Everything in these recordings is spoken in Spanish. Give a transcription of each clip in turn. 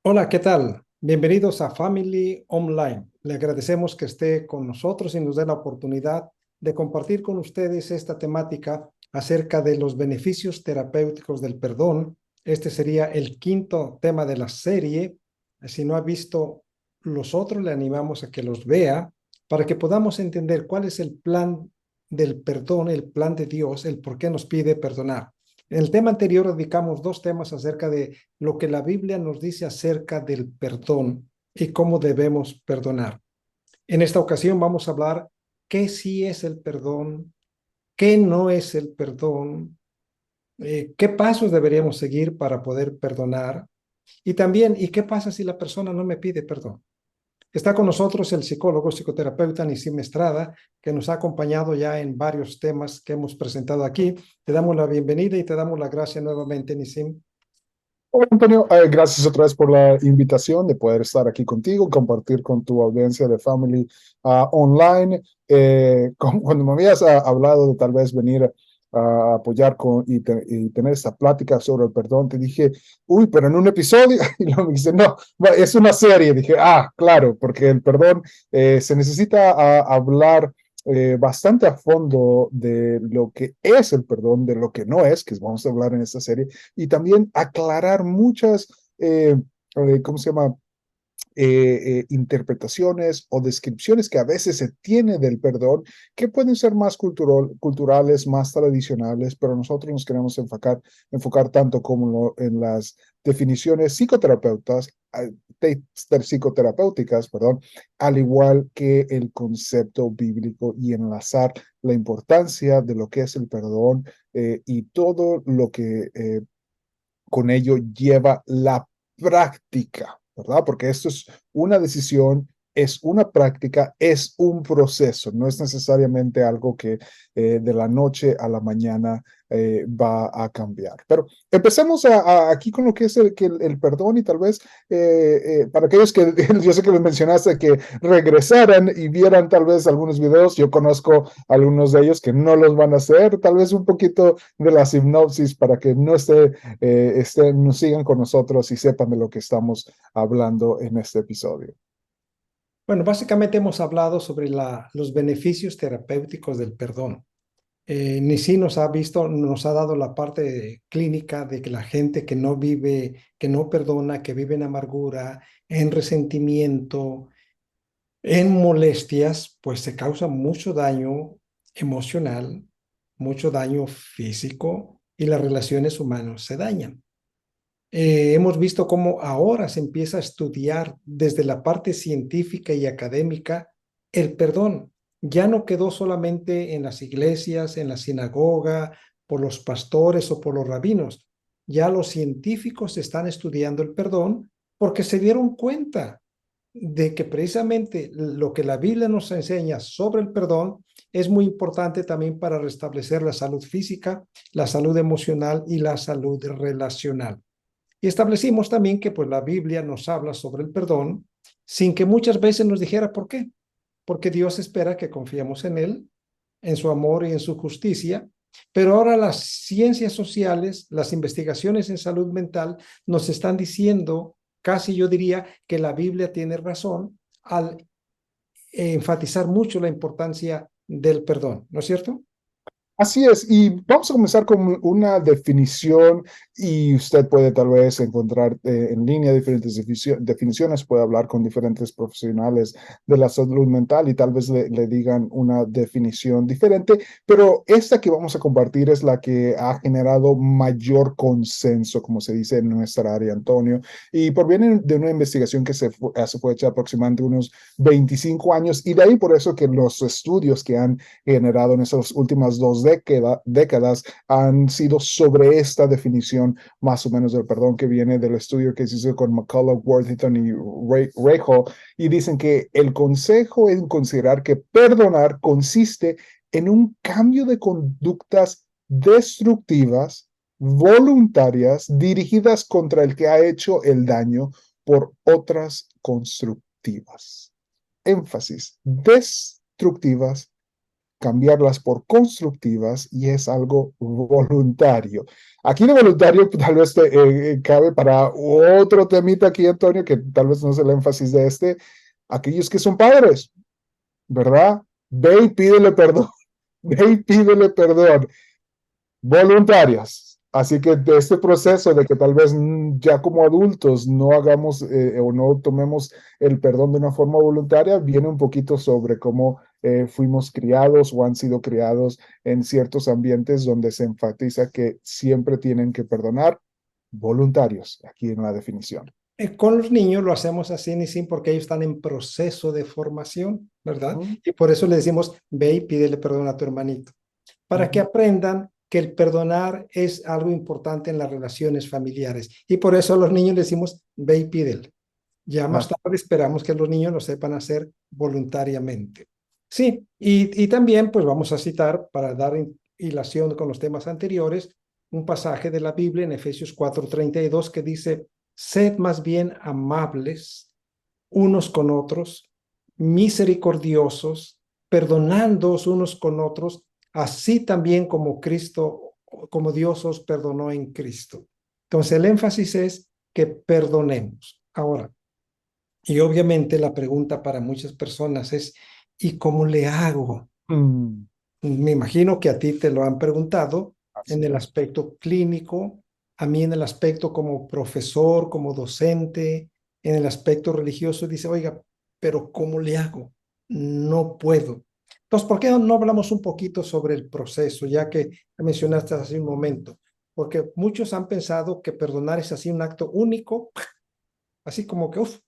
Hola, ¿qué tal? Bienvenidos a Family Online. Le agradecemos que esté con nosotros y nos dé la oportunidad de compartir con ustedes esta temática acerca de los beneficios terapéuticos del perdón. Este sería el quinto tema de la serie. Si no ha visto los otros, le animamos a que los vea para que podamos entender cuál es el plan del perdón, el plan de Dios, el por qué nos pide perdonar. En el tema anterior dedicamos dos temas acerca de lo que la Biblia nos dice acerca del perdón y cómo debemos perdonar. En esta ocasión vamos a hablar qué sí es el perdón, qué no es el perdón, qué pasos deberíamos seguir para poder perdonar y también, ¿y qué pasa si la persona no me pide perdón? Está con nosotros el psicólogo, psicoterapeuta Nisim Estrada, que nos ha acompañado ya en varios temas que hemos presentado aquí. Te damos la bienvenida y te damos la gracia nuevamente, Nisim. Hola Antonio, gracias otra vez por la invitación de poder estar aquí contigo, compartir con tu audiencia de Family Online. Cuando me habías hablado de tal vez venir a apoyar y tener esta plática sobre el perdón, te dije, uy, pero en un episodio, y luego me dice, no, es una serie. Dije, claro, porque el perdón se necesita hablar bastante a fondo de lo que es el perdón, de lo que no es, que vamos a hablar en esta serie y también aclarar muchas, ¿cómo se llama? Interpretaciones o descripciones que a veces se tiene del perdón, que pueden ser más culturales, más tradicionales, pero nosotros nos queremos enfocar tanto como en las definiciones psicoterapéuticas, perdón, al igual que el concepto bíblico y enlazar la importancia de lo que es el perdón y todo lo que con ello lleva la práctica, ¿verdad? Porque esto es una decisión, es una práctica, es un proceso, no es necesariamente algo que de la noche a la mañana va a cambiar. Pero empecemos aquí con lo que es el perdón y tal vez para aquellos que yo sé que les mencionaste que regresaran y vieran tal vez algunos videos, yo conozco algunos de ellos que no los van a hacer, tal vez un poquito de la sinopsis para que no nos sigan con nosotros y sepan de lo que estamos hablando en este episodio. Bueno, básicamente hemos hablado sobre los beneficios terapéuticos del perdón. Ni si nos ha visto, nos ha dado la parte clínica de que la gente que no vive, que no perdona, que vive en amargura, en resentimiento, en molestias, pues se causa mucho daño emocional, mucho daño físico y las relaciones humanas se dañan. Hemos visto cómo ahora se empieza a estudiar desde la parte científica y académica el perdón. Ya no quedó solamente en las iglesias, en la sinagoga, por los pastores o por los rabinos. Ya los científicos están estudiando el perdón porque se dieron cuenta de que precisamente lo que la Biblia nos enseña sobre el perdón es muy importante también para restablecer la salud física, la salud emocional y la salud relacional. Y establecimos también que pues la Biblia nos habla sobre el perdón sin que muchas veces nos dijera por qué. Porque Dios espera que confiemos en Él, en su amor y en su justicia. Pero ahora las ciencias sociales, las investigaciones en salud mental nos están diciendo, casi yo diría, que la Biblia tiene razón al enfatizar mucho la importancia del perdón, ¿no es cierto? Así es, y vamos a comenzar con una definición y usted puede tal vez encontrar en línea diferentes definiciones, puede hablar con diferentes profesionales de la salud mental y tal vez le digan una definición diferente, pero esta que vamos a compartir es la que ha generado mayor consenso, como se dice en nuestra área, Antonio, y proviene de una investigación que se fue hecha aproximadamente unos 25 años y de ahí por eso que los estudios que han generado en esas últimas décadas han sido sobre esta definición más o menos del perdón que viene del estudio que se hizo con McCullough, Worthington y Rahal, y dicen que el consejo en considerar que perdonar consiste en un cambio de conductas destructivas, voluntarias, dirigidas contra el que ha hecho el daño por otras constructivas. Énfasis, destructivas, cambiarlas por constructivas y es algo voluntario. Aquí de voluntario tal vez cabe para otro temita aquí, Antonio, que tal vez no es el énfasis de este, aquellos que son padres, ¿verdad? Ve y pídele perdón, ve y pídele perdón, voluntarias. Así que de este proceso de que tal vez ya como adultos no hagamos o no tomemos el perdón de una forma voluntaria, viene un poquito sobre cómo fuimos criados o han sido criados en ciertos ambientes donde se enfatiza que siempre tienen que perdonar voluntarios, aquí en la definición. Con los niños lo hacemos así ni sin porque ellos están en proceso de formación, ¿verdad? Ujú, Y por eso le decimos, ve y pídele perdón a tu hermanito, para que ujú, aprendan que el perdonar es algo importante en las relaciones familiares. Y por eso a los niños les decimos, ve y pídele. Ya más claro. tarde esperamos que los niños lo sepan hacer voluntariamente. Sí, y también pues vamos a citar para dar hilación con los temas anteriores, un pasaje de la Biblia en Efesios 4:32 que dice, sed más bien amables unos con otros, misericordiosos, perdonándoos unos con otros, así también como Cristo, como Dios os perdonó en Cristo. Entonces el énfasis es que perdonemos. Ahora, y obviamente la pregunta para muchas personas es, ¿y cómo le hago? Mm, Me imagino que a ti te lo han preguntado así en el es. aspecto clínico, a mí en el aspecto como profesor, como docente, en el aspecto religioso, dice, oiga, pero ¿cómo le hago? No puedo. Entonces, ¿por qué no hablamos un poquito sobre el proceso, ya que mencionaste hace un momento? Porque muchos han pensado que perdonar es así un acto único, así como que, uff,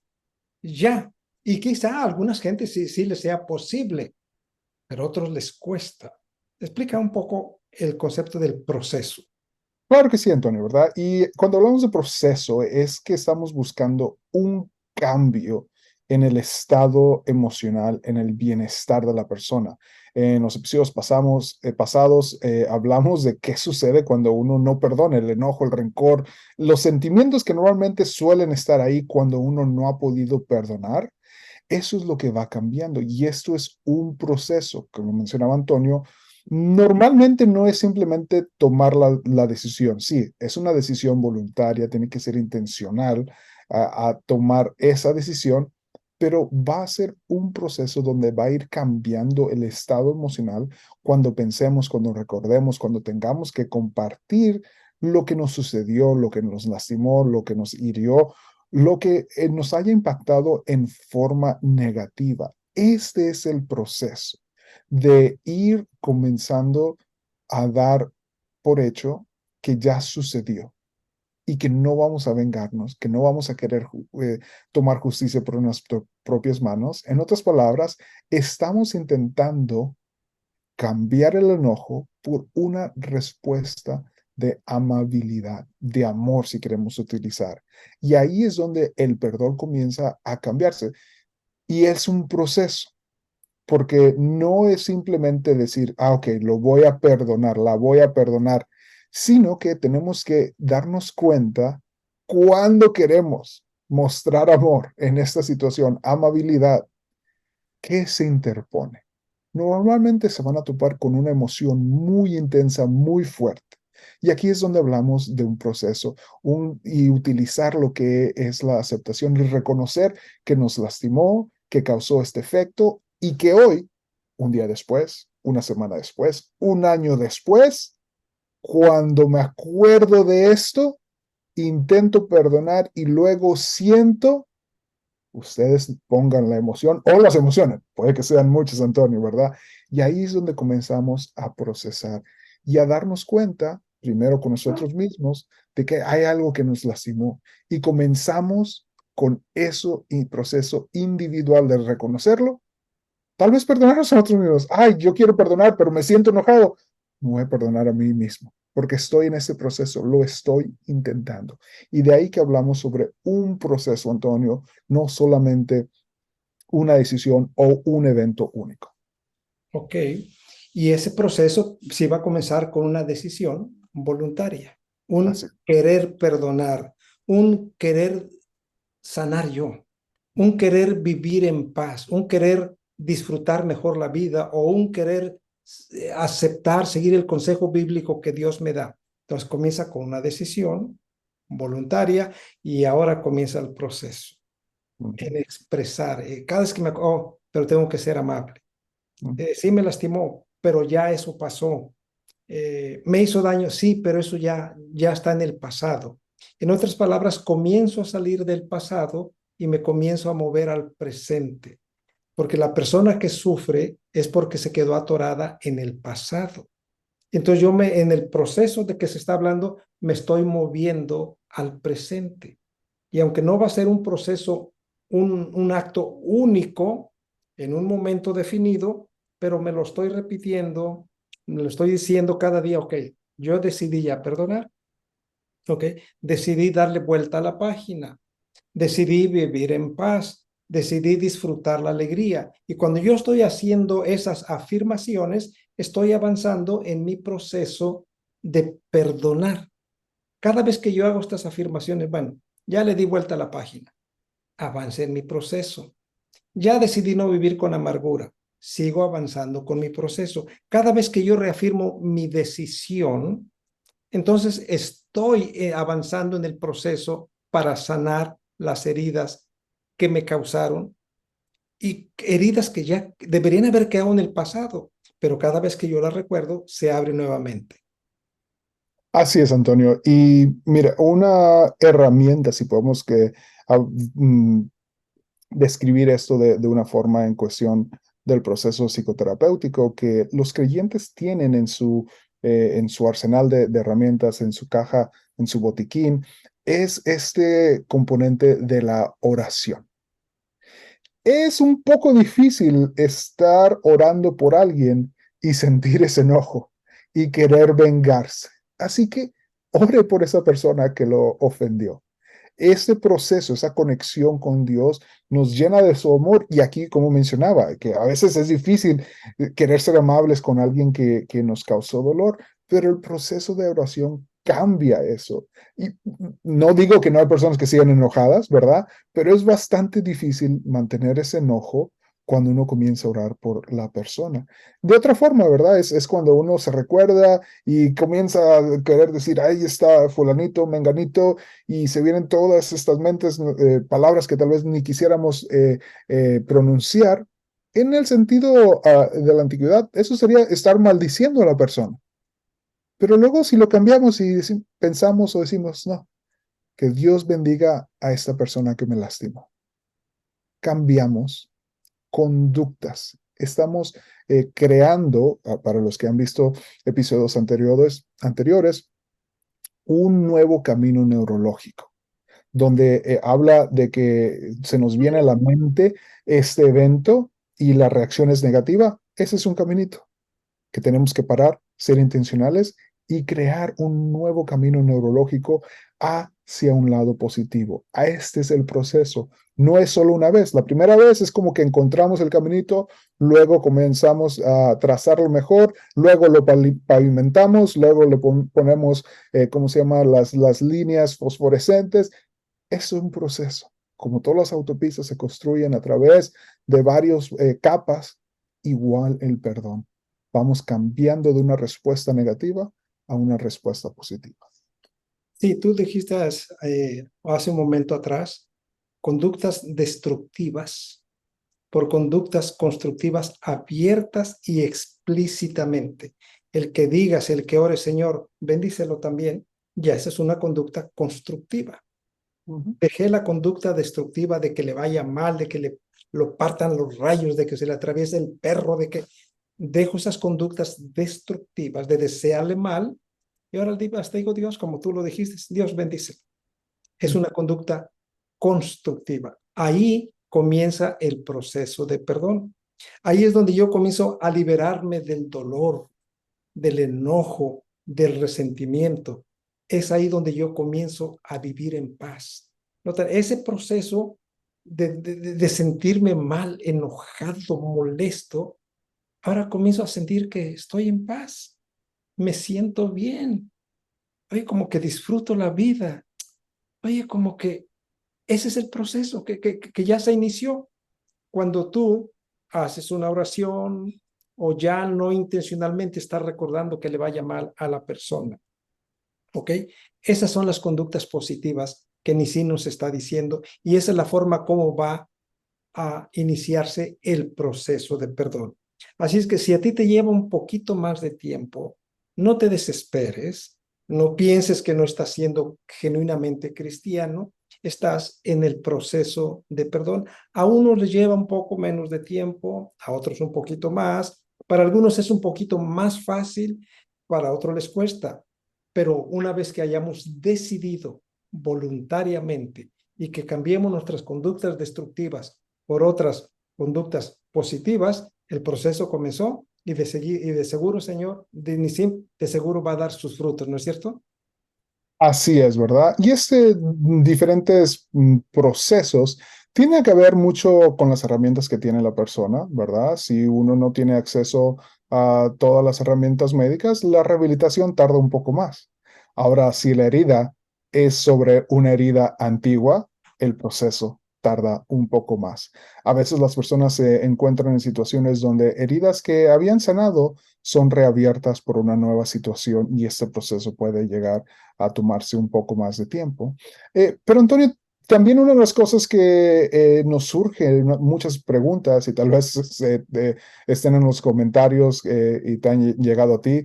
ya. Y quizá a algunas gentes sí les sea posible, pero a otros les cuesta. Explica un poco el concepto del proceso. Claro que sí, Antonio, ¿verdad? Y cuando hablamos de proceso, es que estamos buscando un cambio en el estado emocional, en el bienestar de la persona. En los episodios pasados hablamos de qué sucede cuando uno no perdona, el enojo, el rencor, los sentimientos que normalmente suelen estar ahí cuando uno no ha podido perdonar. Eso es lo que va cambiando y esto es un proceso, como mencionaba Antonio. Normalmente no es simplemente tomar la decisión, sí, es una decisión voluntaria, tiene que ser intencional a tomar esa decisión, pero va a ser un proceso donde va a ir cambiando el estado emocional cuando pensemos, cuando recordemos, cuando tengamos que compartir lo que nos sucedió, lo que nos lastimó, lo que nos hirió, lo que nos haya impactado en forma negativa. Este es el proceso de ir comenzando a dar por hecho que ya sucedió y que no vamos a vengarnos, que no vamos a querer tomar justicia por nuestras propias manos. En otras palabras, estamos intentando cambiar el enojo por una respuesta de amabilidad, de amor, si queremos utilizar. Y ahí es donde el perdón comienza a cambiarse. Y es un proceso, porque no es simplemente decir, ok, lo voy a perdonar, la voy a perdonar, sino que tenemos que darnos cuenta cuando queremos mostrar amor en esta situación, amabilidad, ¿qué se interpone? Normalmente se van a topar con una emoción muy intensa, muy fuerte. Y aquí es donde hablamos de un proceso y utilizar lo que es la aceptación y reconocer que nos lastimó, que causó este efecto y que hoy, un día después, una semana después, un año después, cuando me acuerdo de esto, intento perdonar y luego siento ustedes pongan la emoción o las emociones, puede que sean muchas, Antonio, ¿verdad? Y ahí es donde comenzamos a procesar y a darnos cuenta, primero con nosotros mismos, de que hay algo que nos lastimó y comenzamos con eso y proceso individual de reconocerlo. Tal vez perdonarnos a nosotros mismos. Ay, yo quiero perdonar, pero me siento enojado. Me voy a perdonar a mí mismo, porque estoy en ese proceso, lo estoy intentando. Y de ahí que hablamos sobre un proceso, Antonio, no solamente una decisión o un evento único. Ok. Y ese proceso sí va a comenzar con una decisión voluntaria, Así. un querer perdonar, un querer sanar yo, un querer vivir en paz, un querer disfrutar mejor la vida o un querer aceptar, seguir el consejo bíblico que Dios me da. Entonces comienza con una decisión voluntaria y ahora comienza el proceso Ujú, en expresar. Cada vez que pero tengo que ser amable. ujú. Sí me lastimó, pero ya eso pasó. Me hizo daño, sí, pero eso ya está en el pasado. En otras palabras, comienzo a salir del pasado y me comienzo a mover al presente, porque la persona que sufre es porque se quedó atorada en el pasado. Entonces en el proceso de que se está hablando, me estoy moviendo al presente. Y aunque no va a ser un proceso, un acto único en un momento definido, pero me lo estoy repitiendo, me lo estoy diciendo cada día, ok, yo decidí ya perdonar, ok, decidí darle vuelta a la página, decidí vivir en paz, decidí disfrutar la alegría. Y cuando yo estoy haciendo esas afirmaciones, estoy avanzando en mi proceso de perdonar. Cada vez que yo hago estas afirmaciones, bueno, ya le di vuelta a la página, avancé en mi proceso. Ya decidí no vivir con amargura, sigo avanzando con mi proceso. Cada vez que yo reafirmo mi decisión, entonces estoy avanzando en el proceso para sanar las heridas que me causaron y heridas que ya deberían haber quedado en el pasado, pero cada vez que yo las recuerdo, se abre nuevamente. Así es, Antonio. Y mira, una herramienta, si podemos ah, mm, describir esto de una forma en cuestión del proceso psicoterapéutico que los creyentes tienen en su arsenal de herramientas, en su caja, en su botiquín, es este componente de la oración. Es un poco difícil estar orando por alguien y sentir ese enojo y querer vengarse. Así que ore por esa persona que lo ofendió. Ese proceso, esa conexión con Dios nos llena de su amor y aquí, como mencionaba, que a veces es difícil querer ser amables con alguien que nos causó dolor, pero el proceso de oración cambia eso. Y no digo que no hay personas que sigan enojadas, ¿verdad? Pero es bastante difícil mantener ese enojo cuando uno comienza a orar por la persona. De otra forma, ¿verdad? Es cuando uno se recuerda y comienza a querer decir, ahí está fulanito, menganito, y se vienen todas estas mentes, palabras que tal vez ni quisiéramos pronunciar. En el sentido de la antigüedad, eso sería estar maldiciendo a la persona. Pero luego si lo cambiamos y pensamos o decimos, no, que Dios bendiga a esta persona que me lastimó. Cambiamos conductas. Estamos creando, para los que han visto episodios anteriores, un nuevo camino neurológico donde habla de que se nos viene a la mente este evento y la reacción es negativa. Ese es un caminito que tenemos que parar, ser intencionales y crear un nuevo camino neurológico hacia un lado positivo. Este es el proceso. No es solo una vez. La primera vez es como que encontramos el caminito, luego comenzamos a trazarlo mejor, luego lo pavimentamos, luego le ponemos, ¿cómo se llama? Las líneas fosforescentes. Es un proceso. Como todas las autopistas se construyen a través de varias capas, igual el perdón. Vamos cambiando de una respuesta negativa a una respuesta positiva. Sí, tú dijiste hace un momento atrás, conductas destructivas por conductas constructivas abiertas y explícitamente. El que digas, el que ore, Señor, bendícelo también, ya esa es una conducta constructiva. Ujú. Dejé la conducta destructiva de que le vaya mal, de que lo partan los rayos, de que se le atraviese el perro, de que dejo esas conductas destructivas, de desearle mal, y ahora hasta digo, Dios, como tú lo dijiste, Dios bendice. Es una conducta constructiva. Ahí comienza el proceso de perdón. Ahí es donde yo comienzo a liberarme del dolor, del enojo, del resentimiento. Es ahí donde yo comienzo a vivir en paz. Nota, ese proceso de sentirme mal, enojado, molesto, ahora comienzo a sentir que estoy en paz, me siento bien, oye, como que disfruto la vida, oye, como que ese es el proceso que ya se inició. Cuando tú haces una oración, o ya no intencionalmente está recordando que le vaya mal a la persona. ¿Ok? Esas son las conductas positivas que Nisi nos está diciendo y esa es la forma como va a iniciarse el proceso de perdón. Así es que si a ti te lleva un poquito más de tiempo, no te desesperes, no pienses que no estás siendo genuinamente cristiano, estás en el proceso de perdón. A unos les lleva un poco menos de tiempo, a otros un poquito más, para algunos es un poquito más fácil, para otros les cuesta, pero una vez que hayamos decidido voluntariamente y que cambiemos nuestras conductas destructivas por otras conductas positivas, el proceso comenzó y de seguro, señor, de Nisim, de seguro va a dar sus frutos, ¿no es cierto? Así es, ¿verdad? Y diferentes procesos tiene que ver mucho con las herramientas que tiene la persona, ¿verdad? Si uno no tiene acceso a todas las herramientas médicas, la rehabilitación tarda un poco más. Ahora, si la herida es sobre una herida antigua, el proceso tarda un poco más. A veces las personas se encuentran en situaciones donde heridas que habían sanado son reabiertas por una nueva situación y este proceso puede llegar a tomarse un poco más de tiempo. Pero Antonio, también una de las cosas que nos surgen muchas preguntas y tal vez estén en los comentarios y te han llegado a ti,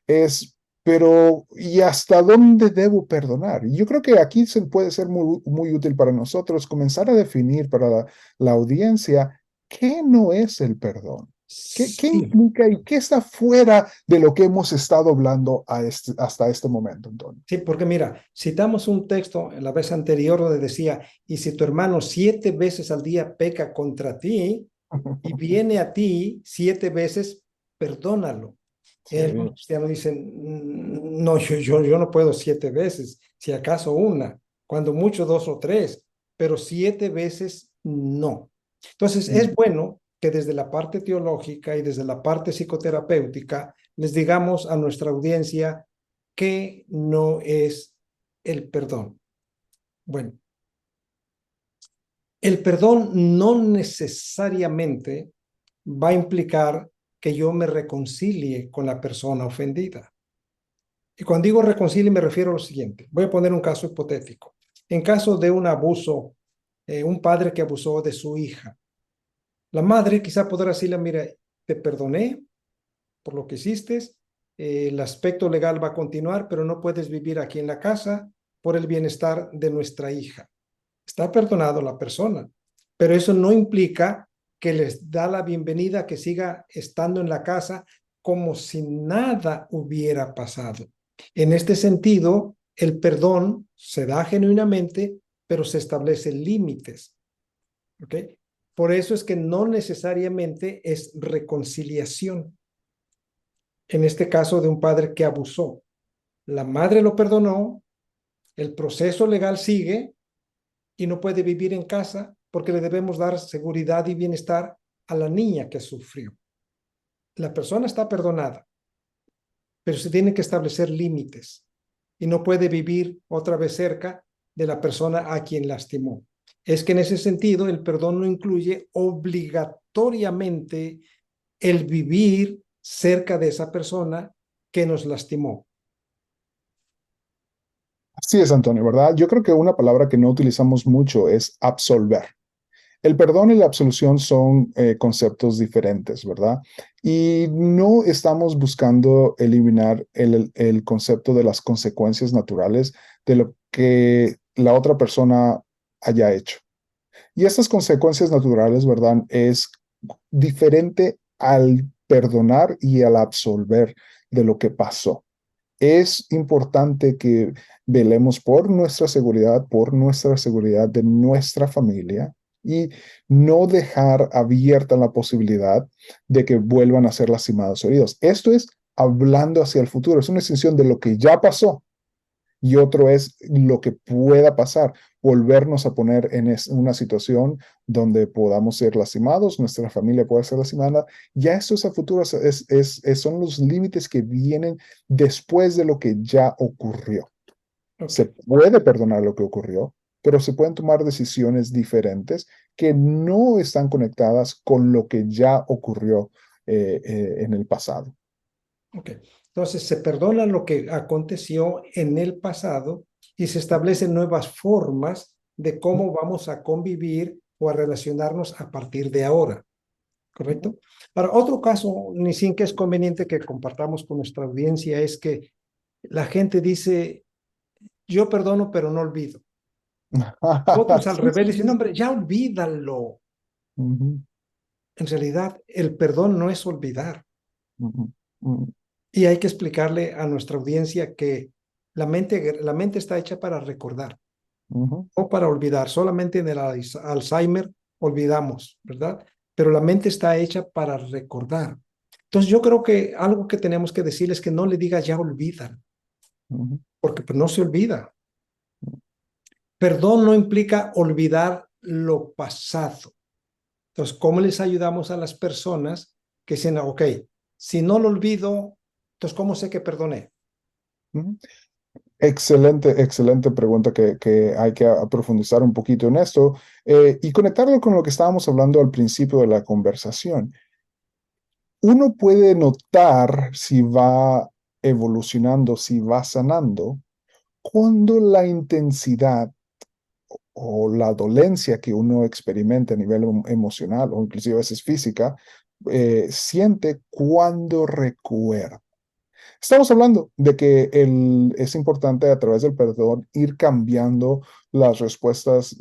es, pero ¿y hasta dónde debo perdonar? Y yo creo que aquí se puede ser muy útil para nosotros comenzar a definir para la audiencia qué no es el perdón. ¿Qué Sí, implica y qué está fuera de lo que hemos estado hablando hasta este momento, Antonio? sí, porque mira, citamos un texto en la vez anterior donde decía, y si tu hermano 7 veces al día peca contra ti y viene a ti 7 veces, perdónalo. Los Sí. cristianos dicen, no, yo no puedo 7 veces, si acaso una, cuando mucho dos o tres, pero 7 veces no. Entonces, es Mm. bueno que desde la parte teológica y desde la parte psicoterapéutica les digamos a nuestra audiencia que no es el perdón. Bueno, el perdón no necesariamente va a implicar que yo me reconcilie con la persona ofendida. Y cuando digo reconcilie me refiero a lo siguiente. Voy a poner un caso hipotético. En caso de un abuso, un padre que abusó de su hija, la madre quizá podrá decirle, mira, te perdoné por lo que hiciste, el aspecto legal va a continuar, pero no puedes vivir aquí en la casa por el bienestar de nuestra hija. Está perdonado la persona, pero eso no implica que les da la bienvenida a que siga estando en la casa como si nada hubiera pasado. En este sentido, el perdón se da genuinamente, pero se establecen límites. ¿Ok? Por eso es que no necesariamente es reconciliación. En este caso de un padre que abusó, la madre lo perdonó, el proceso legal sigue, y no puede vivir en casa porque le debemos dar seguridad y bienestar a la niña que sufrió. La persona está perdonada, pero se tienen que establecer límites y no puede vivir otra vez cerca de la persona a quien lastimó. Es que en ese sentido el perdón no incluye obligatoriamente el vivir cerca de esa persona que nos lastimó. Así es, Antonio, ¿verdad? Yo creo que una palabra que no utilizamos mucho es absolver. El perdón y la absolución son conceptos diferentes, ¿verdad? Y no estamos buscando eliminar el concepto de las consecuencias naturales de lo que la otra persona haya hecho. Y estas consecuencias naturales, ¿verdad? Es diferente al perdonar y al absolver de lo que pasó. Es importante que velemos por nuestra seguridad de nuestra familia y no dejar abierta la posibilidad de que vuelvan a ser lastimados o heridos. Esto es hablando hacia el futuro, es una extensión de lo que ya pasó y otro es lo que pueda pasar, volvernos a poner en una situación donde podamos ser lastimados, nuestra familia pueda ser lastimada. Ya esto es a futuro, son los límites que vienen después de lo que ya ocurrió. Ok, Se puede perdonar lo que ocurrió, pero se pueden tomar decisiones diferentes que no están conectadas con lo que ya ocurrió en el pasado. Ok. Entonces se perdona lo que aconteció en el pasado y se establecen nuevas formas de cómo vamos a convivir o a relacionarnos a partir de ahora. ¿Correcto? Ahora, otro caso, ni sin que es conveniente que compartamos con nuestra audiencia, es que la gente dice, yo perdono, pero no olvido. Otros al Sí, revés sí, dicen, sí, no, sí. hombre, ya olvídalo. Ujú, En realidad, el perdón no es olvidar. ujú, ujú, Y hay que explicarle a nuestra audiencia que la mente está hecha para recordar, ujú, no para olvidar. Solamente en el Alzheimer olvidamos, ¿verdad? Pero la mente está hecha para recordar. Entonces yo creo que algo que tenemos que decir es que no le digas ya olvidan, ujú, porque pues no se olvida. Perdón no implica olvidar lo pasado. Entonces, ¿cómo les ayudamos a las personas que dicen, ok, si no lo olvido, entonces ¿cómo sé que perdoné? ujú. Excelente, excelente pregunta que hay que profundizar un poquito en esto y conectarlo con lo que estábamos hablando al principio de la conversación. Uno puede notar si va evolucionando, si va sanando, cuando la intensidad o la dolencia que uno experimenta a nivel emocional o inclusive a veces física, siente cuando recuerda. Estamos hablando de que es importante a través del perdón ir cambiando las respuestas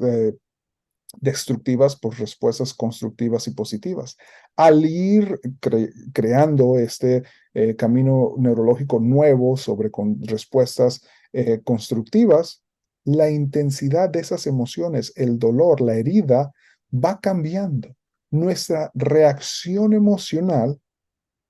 destructivas por respuestas constructivas y positivas. Al ir creando este camino neurológico nuevo sobre respuestas constructivas, la intensidad de esas emociones, el dolor, la herida, va cambiando. Nuestra reacción emocional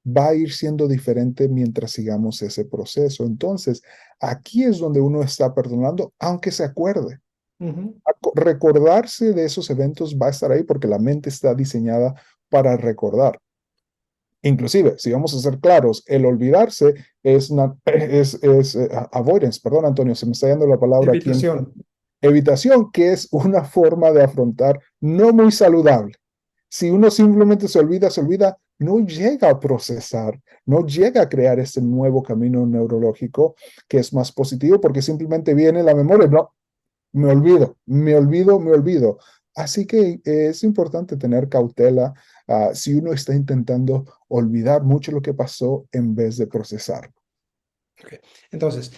va a ir siendo diferente mientras sigamos ese proceso. Entonces, aquí es donde uno está perdonando, aunque se acuerde. Ujú. Recordarse de esos eventos va a estar ahí porque la mente está diseñada para recordar. Inclusive, si vamos a ser claros, el olvidarse es avoidance, perdón Antonio, se me está yendo la palabra aquí en Evitación. evitación, que es una forma de afrontar no muy saludable. Si uno simplemente se olvida, no llega a procesar, no llega a crear este nuevo camino neurológico que es más positivo porque simplemente viene la memoria, no, me olvido, me olvido, me olvido. Así que es importante tener cautela si uno está intentando olvidar mucho lo que pasó en vez de procesar. Okay. Entonces,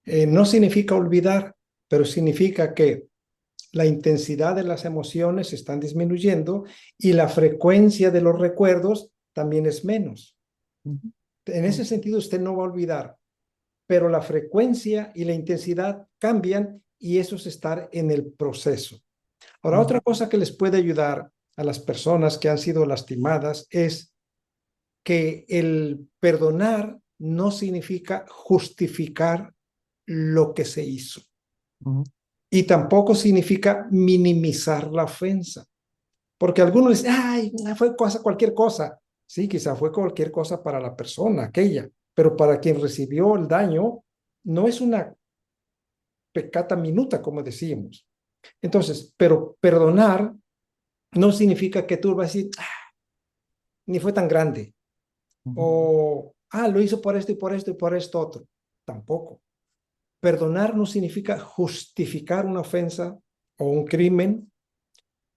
no significa olvidar, pero significa que la intensidad de las emociones están disminuyendo y la frecuencia de los recuerdos también es menos. Ujú, En ese sentido, usted no va a olvidar, pero la frecuencia y la intensidad cambian y eso es estar en el proceso. Ahora, ujú, otra cosa que les puede ayudar a las personas que han sido lastimadas es que el perdonar no significa justificar lo que se hizo ujú, y tampoco significa minimizar la ofensa, porque algunos dicen, ay, fue cosa, cualquier cosa. Sí, quizá fue cualquier cosa para la persona, aquella, pero para quien recibió el daño, no es una pecata minuta, como decíamos. Entonces, pero perdonar no significa que tú vas a decir, "Ah, ni fue tan grande, ujú, o, lo hizo por esto y por esto y por esto otro. Tampoco. Perdonar no significa justificar una ofensa o un crimen,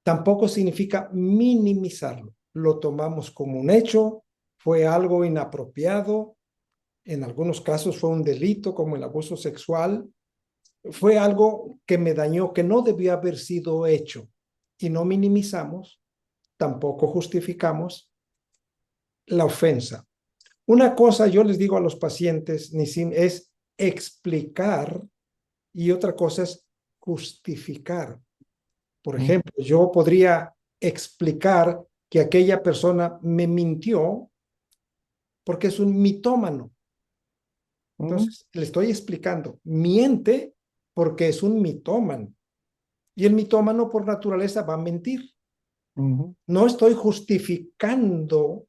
tampoco significa minimizarlo. Lo tomamos como un hecho, fue algo inapropiado, en algunos casos fue un delito como el abuso sexual, fue algo que me dañó, que no debió haber sido hecho y no minimizamos, tampoco justificamos la ofensa. Una cosa yo les digo a los pacientes, Nisim, es explicar y otra cosa es justificar. Por ujú, ejemplo, yo podría explicar que aquella persona me mintió porque es un mitómano. ujú, Entonces, le estoy explicando, miente porque es un mitómano. Y el mitómano por naturaleza va a mentir. ujú, No estoy justificando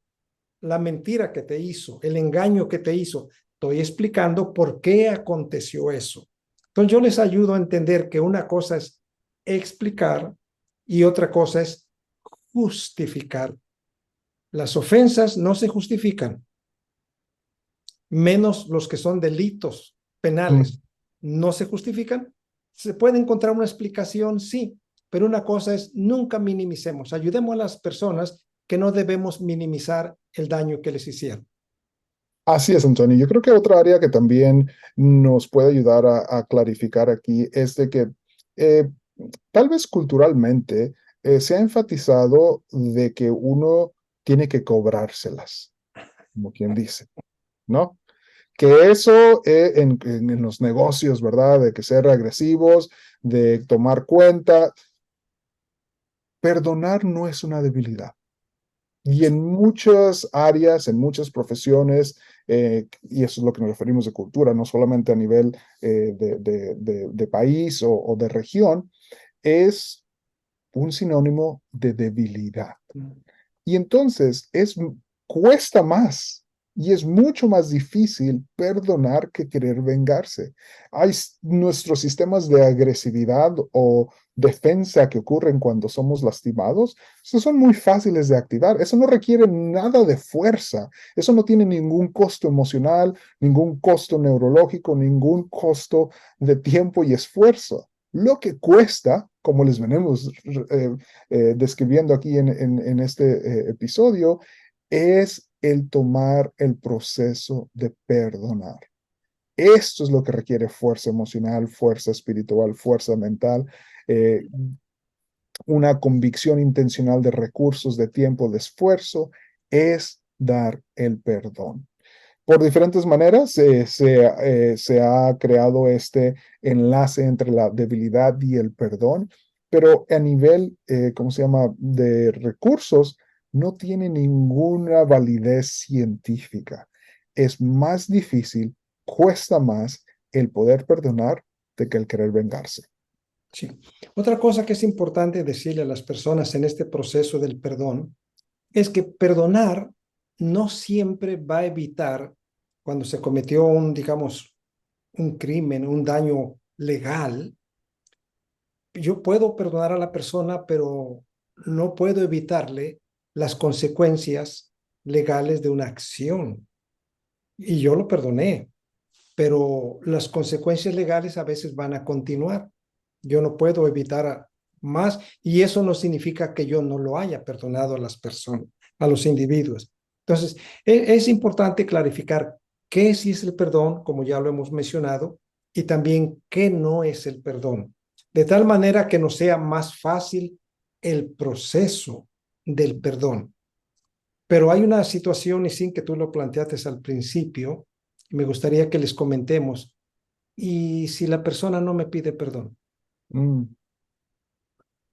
la mentira que te hizo, el engaño que te hizo. Estoy explicando por qué aconteció eso. Entonces yo les ayudo a entender que una cosa es explicar y otra cosa es justificar. Las ofensas no se justifican, menos los que son delitos Mm. penales. No se justifican. Se puede encontrar una explicación, sí, pero una cosa es nunca minimicemos. Ayudemos a las personas que no debemos minimizar el daño que les hicieron. Así es, Antonio. Yo creo que otra área que también nos puede ayudar a clarificar aquí es de que eh, tal vez culturalmente se ha enfatizado de que uno tiene que cobrárselas, como quien dice, ¿no? Que eso en los negocios, ¿verdad? De que ser agresivos, de tomar cuenta, perdonar no es una debilidad. Y en muchas áreas, en muchas profesiones, y eso es lo que nos referimos de cultura, no solamente a nivel de país o de región, es un sinónimo de debilidad. Y entonces cuesta más y es mucho más difícil perdonar que querer vengarse. Nuestros sistemas de agresividad o defensa que ocurren cuando somos lastimados, esos son muy fáciles de activar. Eso no requiere nada de fuerza. Eso no tiene ningún costo emocional, ningún costo neurológico, ningún costo de tiempo y esfuerzo. Lo que cuesta, como les venimos describiendo aquí en este episodio, es el tomar el proceso de perdonar. Esto es lo que requiere fuerza emocional, fuerza espiritual, fuerza mental, eh, una convicción intencional de recursos, de tiempo, de esfuerzo, es dar el perdón. Por diferentes maneras se ha creado este enlace entre la debilidad y el perdón, pero a nivel, ¿cómo se llama?, de recursos, no tiene ninguna validez científica. Es más difícil, cuesta más el poder perdonar de que el querer vengarse. Sí. Otra cosa que es importante decirle a las personas en este proceso del perdón es que perdonar no siempre va a evitar cuando se cometió un, digamos, un crimen, un daño legal. Yo puedo perdonar a la persona, pero no puedo evitarle las consecuencias legales de una acción. Y yo lo perdoné, pero las consecuencias legales a veces van a continuar. Yo no puedo evitar más y eso no significa que yo no lo haya perdonado a las personas, a los individuos. Entonces, es importante clarificar qué sí es el perdón, como ya lo hemos mencionado, y también qué no es el perdón, de tal manera que nos sea más fácil el proceso del perdón. Pero hay una situación, y sin que tú lo planteaste al principio, me gustaría que les comentemos. ¿Y si la persona no me pide perdón? Mm.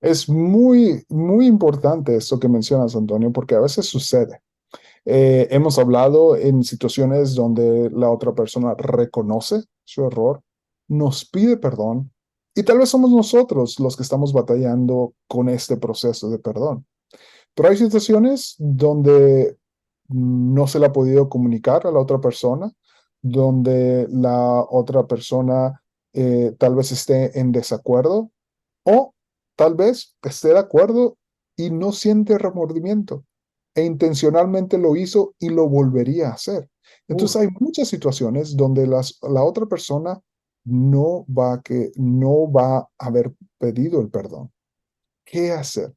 Es muy, muy importante esto que mencionas, Antonio, porque a veces sucede. Hemos hablado en situaciones donde la otra persona reconoce su error, nos pide perdón y tal vez somos nosotros los que estamos batallando con este proceso de perdón. Pero hay situaciones donde no se le ha podido comunicar a la otra persona, donde la otra persona tal vez esté en desacuerdo o tal vez esté de acuerdo y no siente remordimiento e intencionalmente lo hizo y lo volvería a hacer. Uh, Entonces hay muchas situaciones donde la otra persona no va a haber pedido el perdón. ¿Qué hacer?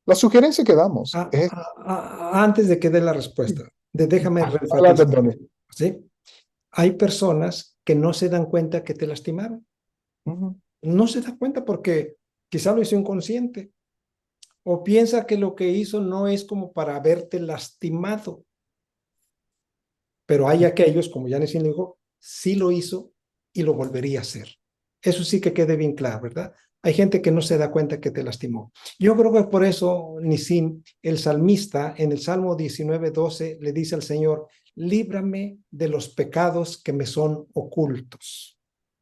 La sugerencia que damos es... Antes de que dé la respuesta, déjame Adelante, reenfatizar. Antonio. ¿Sí? Hay personas que no se dan cuenta que te lastimaron. Ujú. No se da cuenta porque quizá lo hizo inconsciente o piensa que lo que hizo no es como para haberte lastimado. Pero hay aquellos, como ya Yanesin dijo, sí lo hizo y lo volvería a hacer. Eso sí que quede bien claro, ¿verdad? Hay gente que no se da cuenta que te lastimó. Yo creo que por eso, Nisim, el salmista en el Salmo 19:12 le dice al Señor, líbrame de los pecados que me son ocultos.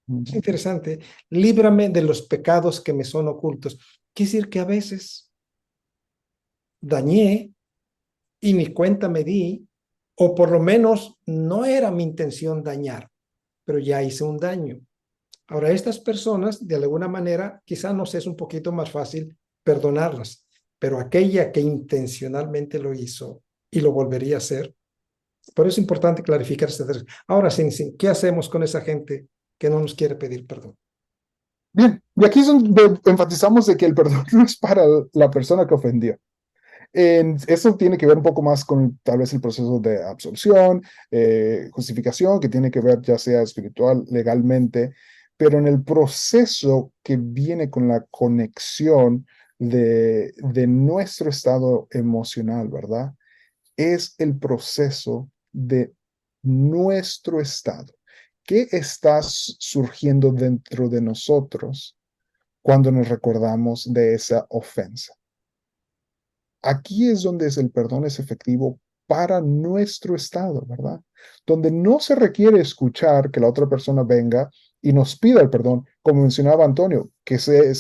Es Ujú. interesante, líbrame de los pecados que me son ocultos. Quiere decir que a veces dañé y ni cuenta me di, o por lo menos no era mi intención dañar, pero ya hice un daño. Ahora, estas personas, de alguna manera, quizá nos es un poquito más fácil perdonarlas, pero aquella que intencionalmente lo hizo, y lo volvería a hacer. Por eso es importante clarificar este derecho. Ahora, sí, ¿qué hacemos con esa gente que no nos quiere pedir perdón? Bien, y aquí es donde enfatizamos de que el perdón no es para la persona que ofendió. Eso tiene que ver un poco más con tal vez el proceso de absolución, justificación, que tiene que ver ya sea espiritual, legalmente, pero en el proceso que viene con la conexión de nuestro estado emocional, ¿verdad? Es el proceso de nuestro estado. ¿Qué está surgiendo dentro de nosotros cuando nos recordamos de esa ofensa? Aquí es donde el perdón es efectivo para nuestro estado, ¿verdad? Donde no se requiere escuchar que la otra persona venga y nos pida el perdón, como mencionaba Antonio, que se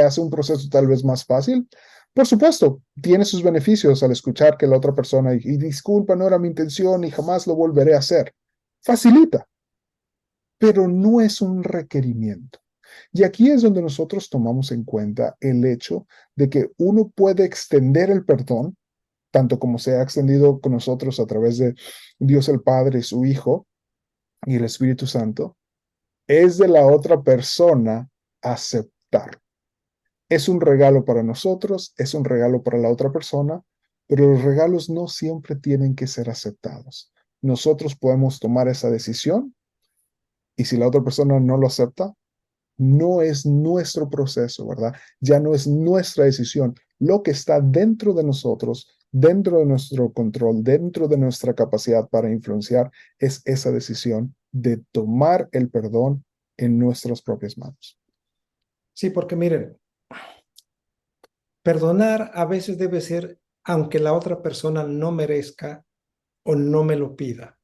hace un proceso tal vez más fácil. Por supuesto, tiene sus beneficios al escuchar que la otra persona, y disculpa, no era mi intención y jamás lo volveré a hacer. Facilita, pero no es un requerimiento. Y aquí es donde nosotros tomamos en cuenta el hecho de que uno puede extender el perdón tanto como se ha extendido con nosotros a través de Dios el Padre, su Hijo y el Espíritu Santo, es de la otra persona aceptar. Es un regalo para nosotros, es un regalo para la otra persona, pero los regalos no siempre tienen que ser aceptados. Nosotros podemos tomar esa decisión y si la otra persona no lo acepta, no es nuestro proceso, ¿verdad? Ya no es nuestra decisión. Lo que está dentro de nosotros, dentro de nuestro control, dentro de nuestra capacidad para influenciar, es esa decisión de tomar el perdón en nuestras propias manos. Sí, porque miren, perdonar a veces debe ser aunque la otra persona no merezca o no me lo pida.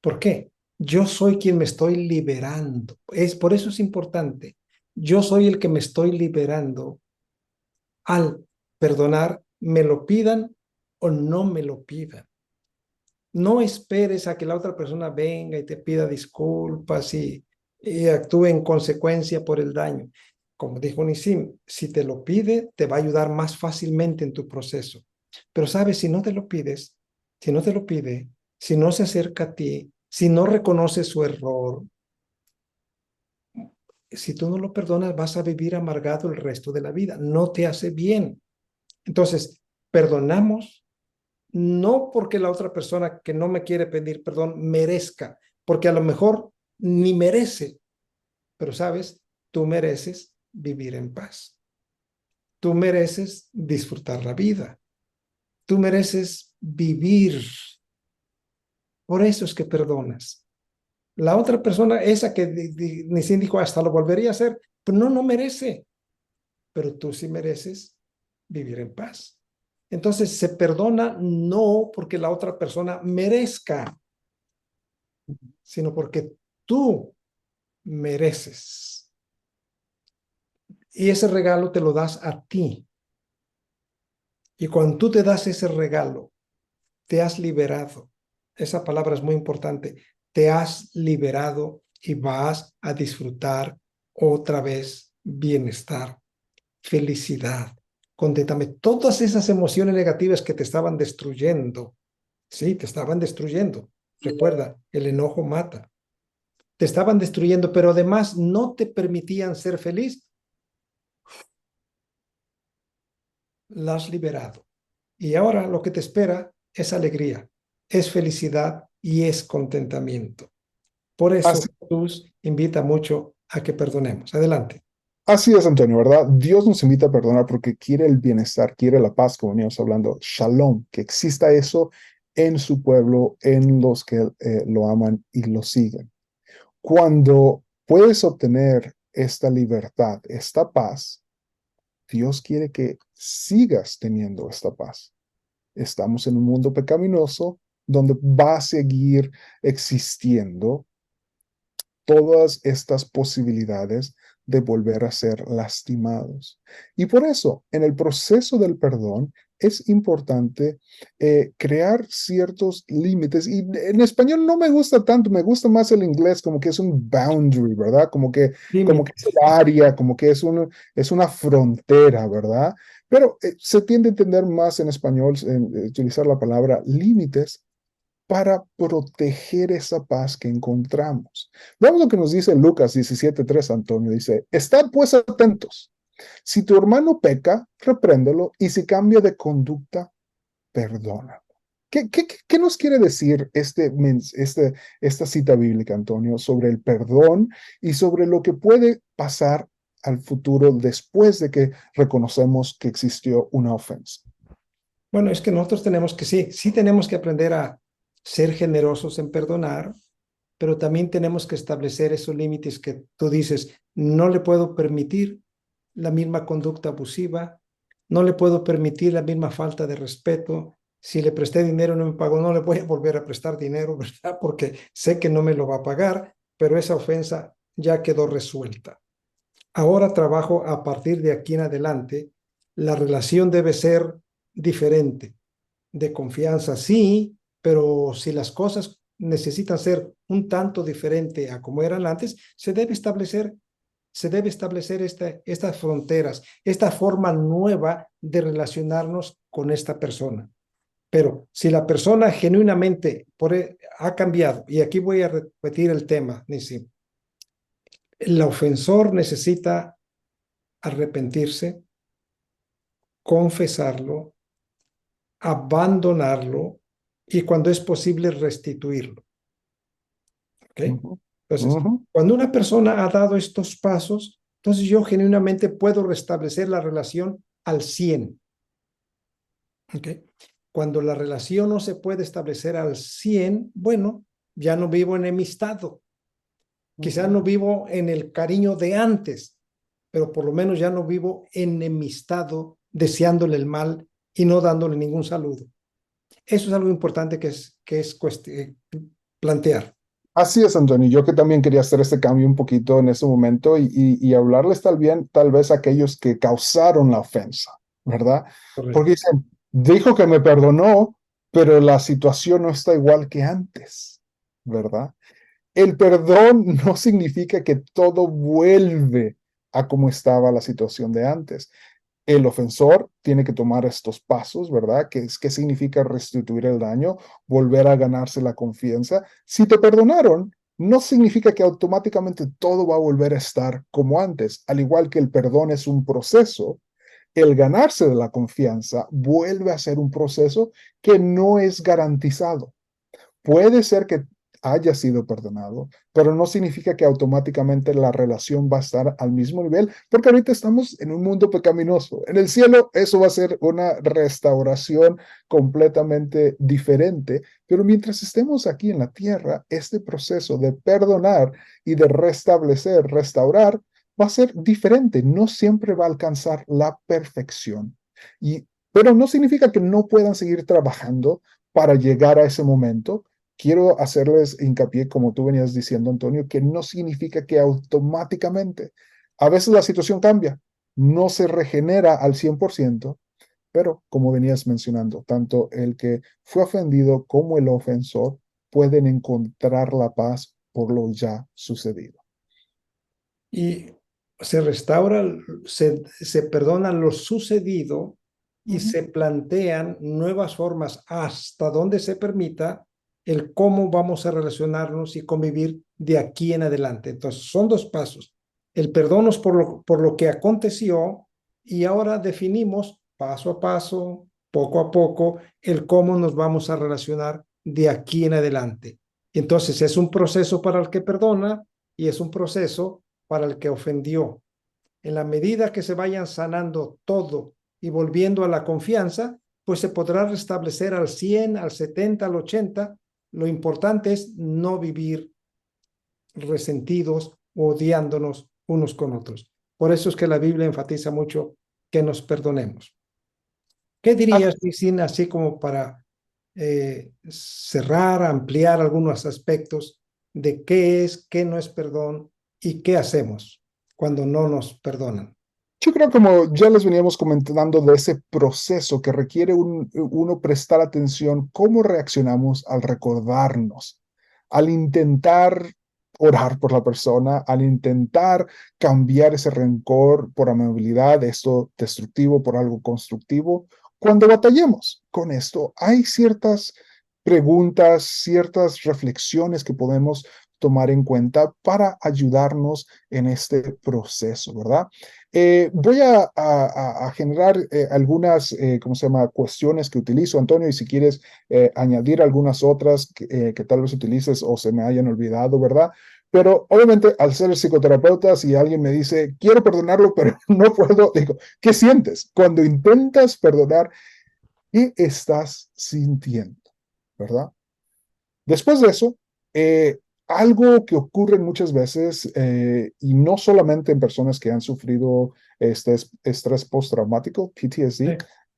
¿Por qué? Yo soy quien me estoy liberando. Por eso es importante. Yo soy el que me estoy liberando al perdonar, me lo pidan o no me lo pidan. No esperes a que la otra persona venga y te pida disculpas y actúe en consecuencia por el daño. Como dijo Nisim, si te lo pide, te va a ayudar más fácilmente en tu proceso. Pero sabes, si no te lo pides, si no te lo pide, si no se acerca a ti, si no reconoce su error, si tú no lo perdonas, vas a vivir amargado el resto de la vida. No te hace bien. Entonces, perdonamos no porque la otra persona que no me quiere pedir perdón merezca, porque a lo mejor ni merece, pero sabes, tú mereces vivir en paz. Tú mereces disfrutar la vida. Tú mereces vivir. Por eso es que perdonas. La otra persona, esa que ni sin dijo hasta lo volvería a hacer, pero no merece, pero tú sí mereces vivir en paz. Entonces se perdona no porque la otra persona merezca, sino porque tú mereces. Y ese regalo te lo das a ti. Y cuando tú te das ese regalo, te has liberado. Esa palabra es muy importante. Te has liberado y vas a disfrutar otra vez bienestar, felicidad, contentamiento. Todas esas emociones negativas que te estaban destruyendo, sí, te estaban destruyendo. Recuerda, el enojo mata. Te estaban destruyendo, pero además no te permitían ser feliz, la has liberado. Y ahora lo que te espera es alegría, es felicidad y es contentamiento. Por eso Así, Jesús invita mucho a que perdonemos. Adelante. así es, Antonio, ¿verdad? Dios nos invita a perdonar porque quiere el bienestar, quiere la paz, como veníamos hablando, shalom, que exista eso en su pueblo, en los que lo aman y lo siguen. Cuando puedes obtener esta libertad, esta paz, Dios quiere que sigas teniendo esta paz. Estamos en un mundo pecaminoso donde va a seguir existiendo todas estas posibilidades de volver a ser lastimados. Y por eso, en el proceso del perdón, es importante crear ciertos límites. Y en español no me gusta tanto, me gusta más el inglés, como que es un boundary, ¿verdad? Como que es Límite. un área, como que es una frontera, ¿verdad? Pero se tiende a entender más en español, utilizar la palabra límites para proteger esa paz que encontramos. Veamos lo que nos dice Lucas 17:3, Antonio. Dice, estad pues atentos. Si tu hermano peca, repréndelo, y si cambia de conducta, perdona. ¿Qué nos quiere decir esta cita bíblica, Antonio, sobre el perdón y sobre lo que puede pasar al futuro después de que reconocemos que existió una ofensa? Bueno, es que nosotros tenemos que, sí tenemos que aprender a ser generosos en perdonar, pero también tenemos que establecer esos límites que tú dices, no le puedo permitir la misma conducta abusiva, no le puedo permitir la misma falta de respeto. Si le presté dinero y no me pagó, no le voy a volver a prestar dinero, ¿verdad? Porque sé que no me lo va a pagar, pero esa ofensa ya quedó resuelta. Ahora trabajo a partir de aquí en adelante. La relación debe ser diferente, de confianza, sí, pero si las cosas necesitan ser un tanto diferente a como eran antes, se debe establecer estas fronteras, esta forma nueva de relacionarnos con esta persona. Pero si la persona genuinamente ha cambiado, y aquí voy a repetir el tema, Nisim, el ofensor necesita arrepentirse, confesarlo, abandonarlo y cuando es posible restituirlo. ¿Ok? Ujú, Entonces, ujú, cuando una persona ha dado estos pasos, entonces yo genuinamente puedo restablecer la relación al 100. ¿Ok? Cuando la relación no se puede establecer al 100, bueno, ya no vivo enemistado. Quizás ujú. no vivo en el cariño de antes, pero por lo menos ya no vivo enemistado, deseándole el mal y no dándole ningún saludo. Eso es algo importante que es plantear. Así es, Antonio. Yo que también quería hacer este cambio un poquito en ese momento y hablarles tal vez a aquellos que causaron la ofensa, ¿verdad? Porque Correcto. dicen, dijo que me perdonó, pero la situación no está igual que antes, ¿verdad? El perdón no significa que todo vuelve a como estaba la situación de antes. El ofensor tiene que tomar estos pasos, ¿verdad? ¿Qué significa restituir el daño? Volver a ganarse la confianza. Si te perdonaron, no significa que automáticamente todo va a volver a estar como antes. Al igual que el perdón es un proceso, el ganarse de la confianza vuelve a ser un proceso que no es garantizado. Puede ser que haya sido perdonado, pero no significa que automáticamente la relación va a estar al mismo nivel, porque ahorita estamos en un mundo pecaminoso. En el cielo eso va a ser una restauración completamente diferente, pero mientras estemos aquí en la tierra, este proceso de perdonar y de restablecer, restaurar, va a ser diferente. No siempre va a alcanzar la perfección. Pero no significa que no puedan seguir trabajando para llegar a ese momento. Quiero hacerles hincapié, como tú venías diciendo, Antonio, que no significa que automáticamente, a veces la situación cambia, no se regenera al 100%, pero como venías mencionando, tanto el que fue ofendido como el ofensor pueden encontrar la paz por lo ya sucedido. Y se restaura, se perdona lo sucedido y Ujú, se plantean nuevas formas hasta donde se permita el cómo vamos a relacionarnos y convivir de aquí en adelante. Entonces, son dos pasos. El perdón es por lo que aconteció y ahora definimos paso a paso, poco a poco, el cómo nos vamos a relacionar de aquí en adelante. Entonces, es un proceso para el que perdona y es un proceso para el que ofendió. En la medida que se vayan sanando todo y volviendo a la confianza, pues se podrá restablecer al 100, al 70, al 80. Lo importante es no vivir resentidos o odiándonos unos con otros. Por eso es que la Biblia enfatiza mucho que nos perdonemos. ¿Qué dirías, Vicina, así como para cerrar, ampliar algunos aspectos de qué es, qué no es perdón y qué hacemos cuando no nos perdonan? Yo creo como ya les veníamos comentando de ese proceso que requiere uno prestar atención cómo reaccionamos al recordarnos, al intentar orar por la persona, al intentar cambiar ese rencor por amabilidad, esto destructivo por algo constructivo. Cuando batallemos con esto, hay ciertas preguntas, ciertas reflexiones que podemos tomar en cuenta para ayudarnos en este proceso, ¿verdad? Voy a generar algunas, ¿cómo se llama?, cuestiones que utilizo, Antonio, y si quieres añadir algunas otras que tal vez utilices o se me hayan olvidado, ¿verdad? Pero obviamente al ser psicoterapeuta, si alguien me dice, quiero perdonarlo, pero no puedo, digo, ¿qué sientes? Cuando intentas perdonar, ¿qué estás sintiendo? ¿Verdad? Después de eso, algo que ocurre muchas veces, y no solamente en personas que han sufrido este estrés postraumático, Sí, PTSD,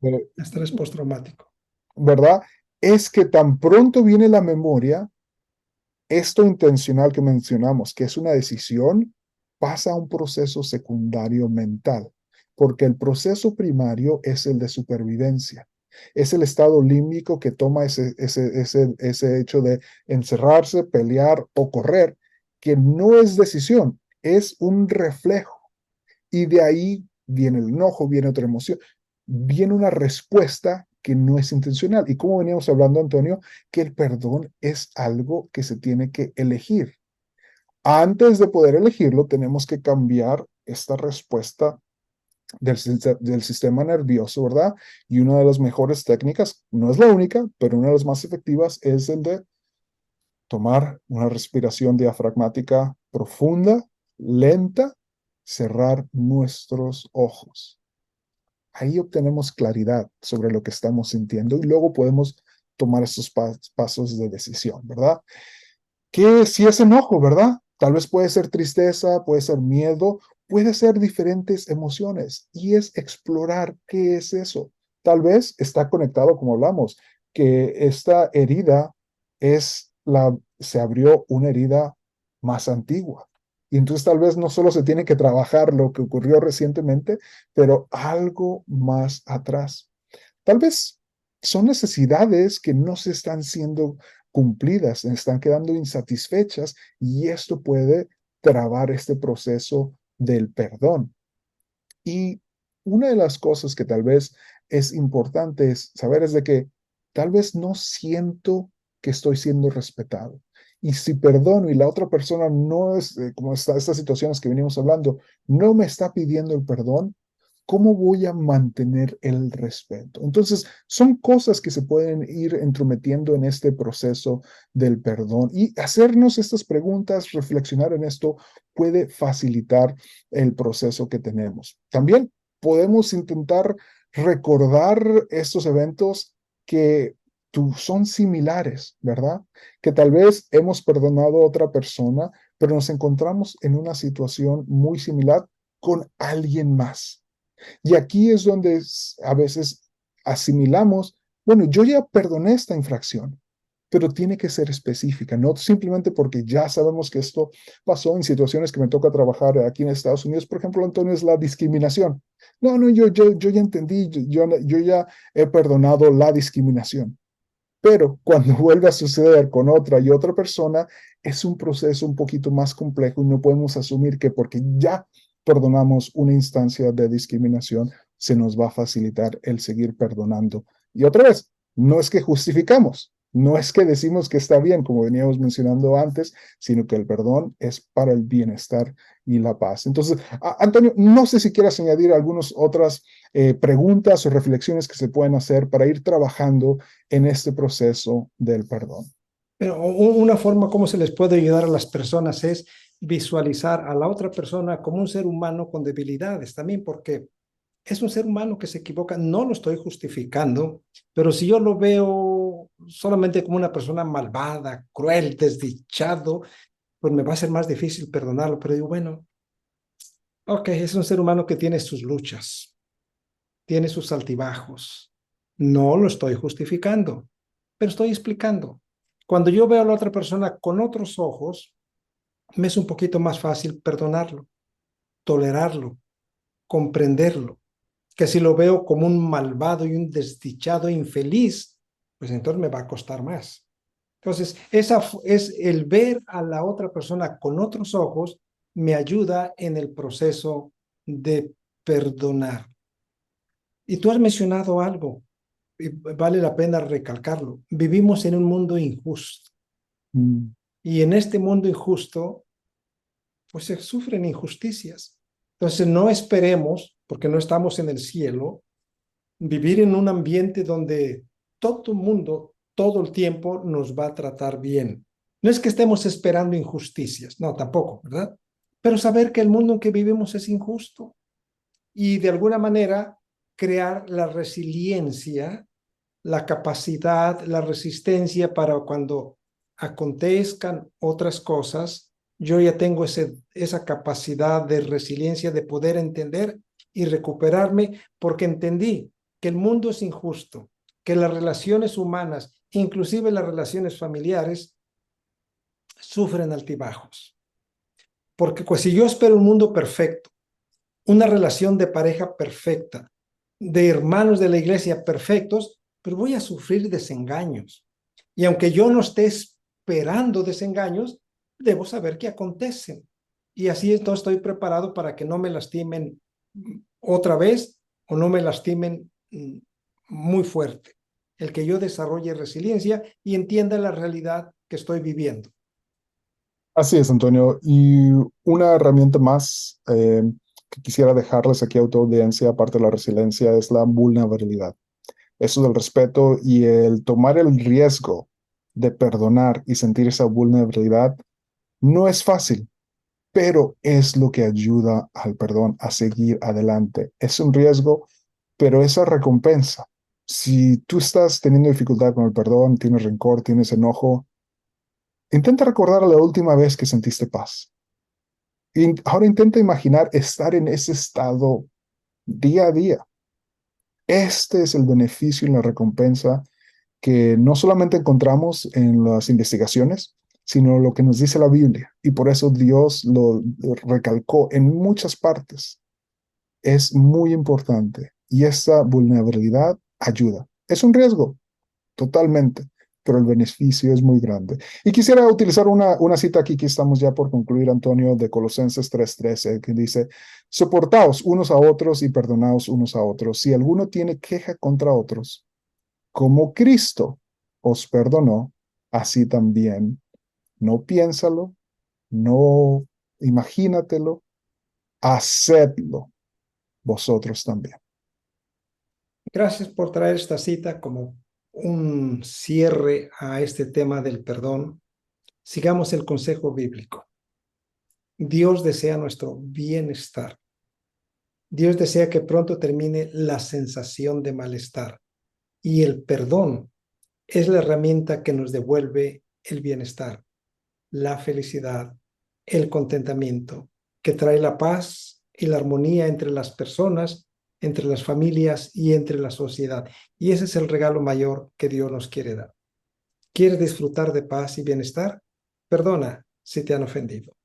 eh, estrés postraumático. ¿verdad? Es que tan pronto viene la memoria, esto intencional que mencionamos, que es una decisión, pasa a un proceso secundario mental, porque el proceso primario es el de supervivencia. Es el estado límbico que toma ese hecho de encerrarse, pelear o correr, que no es decisión, es un reflejo. Y de ahí viene el enojo, viene otra emoción, viene una respuesta que no es intencional. Y como veníamos hablando, Antonio, que el perdón es algo que se tiene que elegir. Antes de poder elegirlo, tenemos que cambiar esta respuesta del sistema nervioso, ¿verdad? Y una de las mejores técnicas, no es la única, pero una de las más efectivas es el de tomar una respiración diafragmática profunda, lenta, cerrar nuestros ojos. Ahí obtenemos claridad sobre lo que estamos sintiendo y luego podemos tomar esos pasos de decisión, ¿verdad? Que si es enojo, ¿verdad? Tal vez puede ser tristeza, puede ser miedo, puede ser diferentes emociones y es explorar qué es eso. Tal vez está conectado, como hablamos, que esta herida se abrió una herida más antigua. Y entonces tal vez no solo se tiene que trabajar lo que ocurrió recientemente, pero algo más atrás. Tal vez son necesidades que no se están siendo cumplidas, están quedando insatisfechas y esto puede trabar este proceso del perdón. Y una de las cosas que tal vez es importante es saber es de que tal vez no siento que estoy siendo respetado. Y si perdono y la otra persona no es, como estas situaciones que venimos hablando, no me está pidiendo el perdón, ¿cómo voy a mantener el respeto? Entonces, son cosas que se pueden ir entrometiendo en este proceso del perdón y hacernos estas preguntas, reflexionar en esto puede facilitar el proceso que tenemos. También podemos intentar recordar estos eventos que son similares, ¿verdad? Que tal vez hemos perdonado a otra persona, pero nos encontramos en una situación muy similar con alguien más. Y aquí es donde a veces asimilamos, bueno, yo ya perdoné esta infracción, pero tiene que ser específica, no simplemente porque ya sabemos que esto pasó en situaciones que me toca trabajar aquí en Estados Unidos. Por ejemplo, Antonio, es la discriminación. No, no, yo ya entendí, yo ya he perdonado la discriminación. Pero cuando vuelve a suceder con otra y otra persona, es un proceso un poquito más complejo y no podemos asumir que porque ya perdonamos una instancia de discriminación, se nos va a facilitar el seguir perdonando. Y otra vez, no es que justificamos, no es que decimos que está bien, como veníamos mencionando antes, sino que el perdón es para el bienestar y la paz. Entonces, Antonio, no sé si quieras añadir algunas otras preguntas o reflexiones que se pueden hacer para ir trabajando en este proceso del perdón. Pero una forma como se les puede ayudar a las personas es visualizar a la otra persona como un ser humano con debilidades también, porque es un ser humano que se equivoca, no lo estoy justificando, pero si yo lo veo solamente como una persona malvada, cruel, desdichado, pues me va a ser más difícil perdonarlo, pero digo, bueno, ok, es un ser humano que tiene sus luchas, tiene sus altibajos. No lo estoy justificando, pero estoy explicando. Cuando yo veo a la otra persona con otros ojos, me es un poquito más fácil perdonarlo, tolerarlo, comprenderlo, que si lo veo como un malvado y un desdichado infeliz, pues entonces me va a costar más. Entonces, esa es el ver a la otra persona con otros ojos, me ayuda en el proceso de perdonar. Y tú has mencionado algo, y vale la pena recalcarlo. Vivimos en un mundo injusto. Mm. Y en este mundo injusto, pues se sufren injusticias. Entonces, no esperemos, porque no estamos en el cielo, vivir en un ambiente donde todo el mundo, todo el tiempo, nos va a tratar bien. No es que estemos esperando injusticias, no, tampoco, ¿verdad? Pero saber que el mundo en que vivimos es injusto y de alguna manera crear la resiliencia, la capacidad, la resistencia para cuando acontezcan otras cosas, yo ya tengo esa capacidad de resiliencia de poder entender y recuperarme porque entendí que el mundo es injusto, que las relaciones humanas, inclusive las relaciones familiares, sufren altibajos. Porque pues, si yo espero un mundo perfecto, una relación de pareja perfecta, de hermanos de la iglesia perfectos, pero voy a sufrir desengaños. Y aunque yo no esté esperando desengaños, debo saber que acontecen. Y así entonces estoy preparado para que no me lastimen otra vez o no me lastimen muy fuerte. El que yo desarrolle resiliencia y entienda la realidad que estoy viviendo. Así es, Antonio. Y una herramienta más que quisiera dejarles aquí a tu audiencia, aparte de la resiliencia, es la vulnerabilidad. Eso del respeto y el tomar el riesgo de perdonar y sentir esa vulnerabilidad no es fácil, pero es lo que ayuda al perdón a seguir adelante. Es un riesgo, pero esa recompensa. Si tú estás teniendo dificultad con el perdón, tienes rencor, tienes enojo, intenta recordar la última vez que sentiste paz. Y ahora intenta imaginar estar en ese estado día a día. Este es el beneficio y la recompensa que no solamente encontramos en las investigaciones, sino lo que nos dice la Biblia. Y por eso Dios lo recalcó en muchas partes. Es muy importante y esta vulnerabilidad ayuda. Es un riesgo, totalmente, pero el beneficio es muy grande. Y quisiera utilizar una cita aquí que estamos ya por concluir, Antonio, de Colosenses 3:13, que dice, soportaos unos a otros y perdonaos unos a otros. Si alguno tiene queja contra otros, como Cristo os perdonó, así también. No piénsalo, no imagínatelo, hacedlo vosotros también. Gracias por traer esta cita como un cierre a este tema del perdón. Sigamos el consejo bíblico. Dios desea nuestro bienestar. Dios desea que pronto termine la sensación de malestar. Y el perdón es la herramienta que nos devuelve el bienestar, la felicidad, el contentamiento, que trae la paz y la armonía entre las personas, entre las familias y entre la sociedad. Y ese es el regalo mayor que Dios nos quiere dar. ¿Quieres disfrutar de paz y bienestar? Perdona si te han ofendido.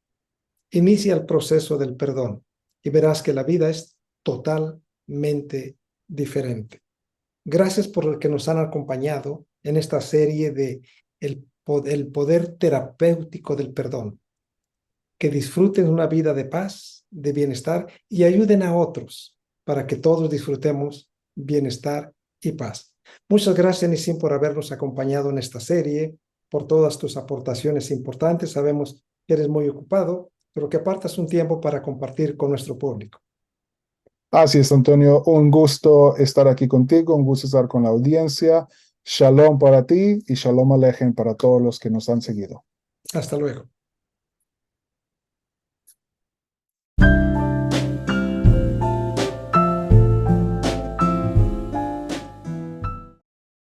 Inicia el proceso del perdón y verás que la vida es totalmente diferente. Gracias por el que nos han acompañado en esta serie de el poder terapéutico del perdón. Que disfruten una vida de paz, de bienestar y ayuden a otros para que todos disfrutemos bienestar y paz. Muchas gracias, Nisim, por habernos acompañado en esta serie, por todas tus aportaciones importantes. Sabemos que eres muy ocupado, pero que apartas un tiempo para compartir con nuestro público. Así es, Antonio, un gusto estar aquí contigo, un gusto estar con la audiencia. Shalom para ti y shalom alejem para todos los que nos han seguido. Hasta luego.